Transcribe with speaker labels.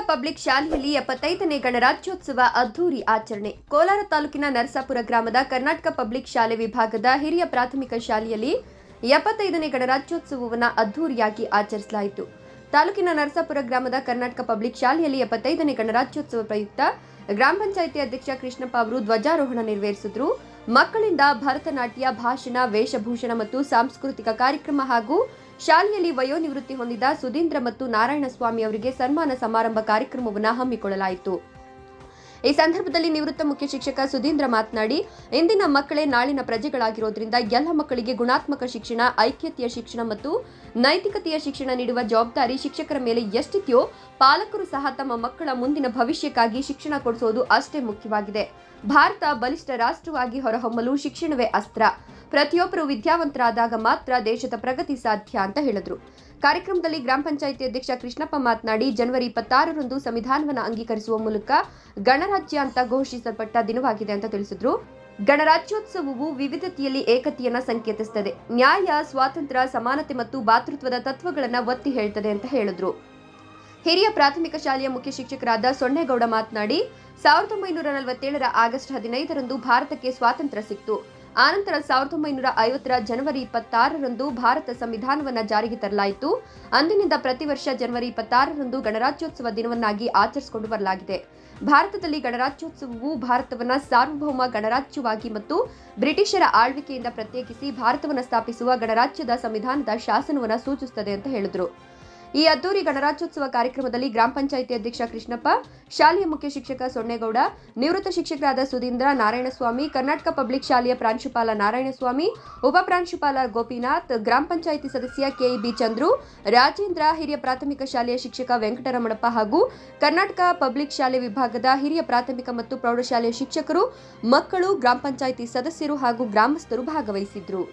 Speaker 1: Public ಶಾಲೆಯಲ್ಲಿ 75ನೇ ಗಣರಾಜ್ಯೋತ್ಸವ ಅದ್ದೂರಿ ಆಚರಣೆ. ಕೋಲಾರ ತಾಲೂಕಿನ ನರಸಾಪುರ ಗ್ರಾಮದ ಕರ್ನಾಟಕ ಪಬ್ಲಿಕ್ ಶಾಲೆ ವಿಭಾಗದ ಹಿರಿಯ ಪ್ರಾಥಮಿಕ ಶಾಲೆಯಲ್ಲಿ 75ನೇ ಗಣರಾಜ್ಯೋತ್ಸವವನ್ನು ಅದ್ದೂರಿಯಾಗಿ ಆಚರಿಸಲಾಯಿತು. ತಾಲೂಕಿನ ನರಸಾಪುರ ಗ್ರಾಮದ ಕರ್ನಾಟಕ ಪಬ್ಲಿಕ್ ಶಾಲೆಯಲ್ಲಿ 75ನೇ ಗಣರಾಜ್ಯೋತ್ಸವ ಪ್ರಯುಕ್ತ ಗ್ರಾಮ ಪಂಚಾಯಿತಿ ಅಧ್ಯಕ್ಷ ಕೃಷ್ಣಪ್ಪ ಅವರು ಧ್ವಜಾರೋಹಣ ನೆರವೇರಿಸಿದರು. ಮಕ್ಕಳಿಂದ ಭರತನಾಟ್ಯ, ಭಾಷಣ, ವೇಷಭೂಷಣ ಮತ್ತು ಸಾಂಸ್ಕೃತಿಕ ಕಾರ್ಯಕ್ರಮ ಹಾಗೂ ಶಾಲೆಯಲ್ಲಿ ವಯೋನಿವೃತ್ತಿ ಹೊಂದಿದ ಸುಧೀಂದ್ರ ಮತ್ತು ನಾರಾಯಣಸ್ವಾಮಿ ಅವರಿಗೆ ಸನ್ಮಾನ ಸಮಾರಂಭ ಕಾರ್ಯಕ್ರಮವನ್ನು ಹಮ್ಮಿಕೊಳ್ಳಲಾಯಿತು. ಈ ಸಂದರ್ಭದಲ್ಲಿ ನಿವೃತ್ತ ಮುಖ್ಯ ಶಿಕ್ಷಕ ಸುಧೀಂದ್ರ ಮಾತನಾಡಿ, ಇಂದಿನ ಮಕ್ಕಳೇ ನಾಳಿನ ಪ್ರಜೆಗಳಾಗಿರೋದ್ರಿಂದ ಎಲ್ಲ ಮಕ್ಕಳಿಗೆ ಗುಣಾತ್ಮಕ ಶಿಕ್ಷಣ, ಐಕ್ಯತೆಯ ಶಿಕ್ಷಣ ಮತ್ತು ನೈತಿಕತೆಯ ಶಿಕ್ಷಣ ನೀಡುವ ಜವಾಬ್ದಾರಿ ಶಿಕ್ಷಕರ ಮೇಲೆ ಎಷ್ಟಿದೆಯೋ ಪಾಲಕರು ಸಹ ತಮ್ಮ ಮಕ್ಕಳ ಮುಂದಿನ ಭವಿಷ್ಯಕ್ಕಾಗಿ ಶಿಕ್ಷಣ ಕೊಡಿಸೋದು ಅಷ್ಟೇ ಮುಖ್ಯವಾಗಿದೆ. ಭಾರತ ಬಲಿಷ್ಠ ರಾಷ್ಟ್ರವಾಗಿ ಹೊರಹೊಮ್ಮಲು ಶಿಕ್ಷಣವೇ ಅಸ್ತ್ರ. ಪ್ರತಿಯೊಬ್ಬರು ವಿದ್ಯಾವಂತರಾದಾಗ ಮಾತ್ರ ದೇಶದ ಪ್ರಗತಿ ಸಾಧ್ಯ ಅಂತ ಹೇಳಿದ್ರು. ಕಾರ್ಯಕ್ರಮದಲ್ಲಿ ಗ್ರಾಮ ಪಂಚಾಯಿತಿ ಅಧ್ಯಕ್ಷ ಕೃಷ್ಣಪ್ಪ ಮಾತನಾಡಿ, ಜನವರಿ 26ರಂದು ಸಂವಿಧಾನವನ್ನು ಅಂಗೀಕರಿಸುವ ಮೂಲಕ ಗಣರಾಜ್ಯ ಅಂತ ಘೋಷಿಸಲ್ಪಟ್ಟ ದಿನವಾಗಿದೆ ಅಂತ ತಿಳಿಸಿದ್ರು. ಗಣರಾಜ್ಯೋತ್ಸವವು ವಿವಿಧತೆಯಲ್ಲಿ ಏಕತೆಯನ್ನ ಸಂಕೇತಿಸುತ್ತದೆ. ನ್ಯಾಯ, ಸ್ವಾತಂತ್ರ್ಯ, ಸಮಾನತೆ ಮತ್ತು ಭಾತೃತ್ವದ ತತ್ವಗಳನ್ನು ಒತ್ತಿ ಹೇಳ್ತದೆ ಅಂತ ಹೇಳಿದ್ರು. ಹಿರಿಯ ಪ್ರಾಥಮಿಕ ಶಾಲೆಯ ಮುಖ್ಯ ಶಿಕ್ಷಕರಾದ ಸೊನ್ನೇಗೌಡ ಮಾತನಾಡಿ, 1947ರ ಆಗಸ್ಟ್ 15ರಂದು ಭಾರತಕ್ಕೆ ಸ್ವಾತಂತ್ರ್ಯ ಸಿಕ್ತು. ಆನಂತರ 1950ರ ಜನವರಿ 26ರಂದು ಭಾರತ ಸಂವಿಧಾನವನ್ನು ಜಾರಿಗೆ ತರಲಾಯಿತು. ಅಂದಿನಿಂದ ಪ್ರತಿ ವರ್ಷ ಜನವರಿ 26ರಂದು ಗಣರಾಜ್ಯೋತ್ಸವ ದಿನವನ್ನಾಗಿ ಆಚರಿಸಿಕೊಂಡು ಬರಲಾಗಿದೆ. ಭಾರತದಲ್ಲಿ ಗಣರಾಜ್ಯೋತ್ಸವವು ಭಾರತವನ್ನು ಸಾರ್ವಭೌಮ ಗಣರಾಜ್ಯವಾಗಿ ಮತ್ತು ಬ್ರಿಟಿಷರ ಆಳ್ವಿಕೆಯಿಂದ ಪ್ರತ್ಯೇಕಿಸಿ ಭಾರತವನ್ನು ಸ್ಥಾಪಿಸುವ ಗಣರಾಜ್ಯದ ಸಂವಿಧಾನದ ಶಾಸನವನ್ನು ಸೂಚಿಸುತ್ತದೆ ಅಂತ ಹೇಳಿದರು. ಈ ಅದ್ದೂರಿ ಗಣರಾಜ್ಯೋತ್ಸವ ಕಾರ್ಯಕ್ರಮದಲ್ಲಿ ಗ್ರಾಮ ಪಂಚಾಯಿತಿ ಅಧ್ಯಕ್ಷ ಕೃಷ್ಣಪ್ಪ, ಶಾಲೆಯ ಮುಖ್ಯ ಶಿಕ್ಷಕ ಸೊನ್ನೇಗೌಡ, ನಿವೃತ್ತ ಶಿಕ್ಷಕರಾದ ಸುಧೀಂದ್ರ, ನಾರಾಯಣಸ್ವಾಮಿ, ಕರ್ನಾಟಕ ಪಬ್ಲಿಕ್ ಶಾಲೆಯ ಪ್ರಾಂಶುಪಾಲ ನಾರಾಯಣಸ್ವಾಮಿ, ಉಪ ಪ್ರಾಂಶುಪಾಲ ಗೋಪಿನಾಥ್, ಗ್ರಾಮ ಪಂಚಾಯಿತಿ ಸದಸ್ಯ ಕೆಇಬಿ ಚಂದ್ರು, ರಾಜೇಂದ್ರ, ಹಿರಿಯ ಪ್ರಾಥಮಿಕ ಶಾಲೆಯ ಶಿಕ್ಷಕ ವೆಂಕಟರಮಣಪ್ಪ ಹಾಗೂ ಕರ್ನಾಟಕ ಪಬ್ಲಿಕ್ ಶಾಲೆ ವಿಭಾಗದ ಹಿರಿಯ ಪ್ರಾಥಮಿಕ ಮತ್ತು ಪ್ರೌಢಶಾಲೆಯ ಶಿಕ್ಷಕರು, ಮಕ್ಕಳು, ಗ್ರಾಮ ಪಂಚಾಯಿತಿ ಸದಸ್ಯರು ಹಾಗೂ ಗ್ರಾಮಸ್ಥರು ಭಾಗವಹಿಸಿದ್ರು.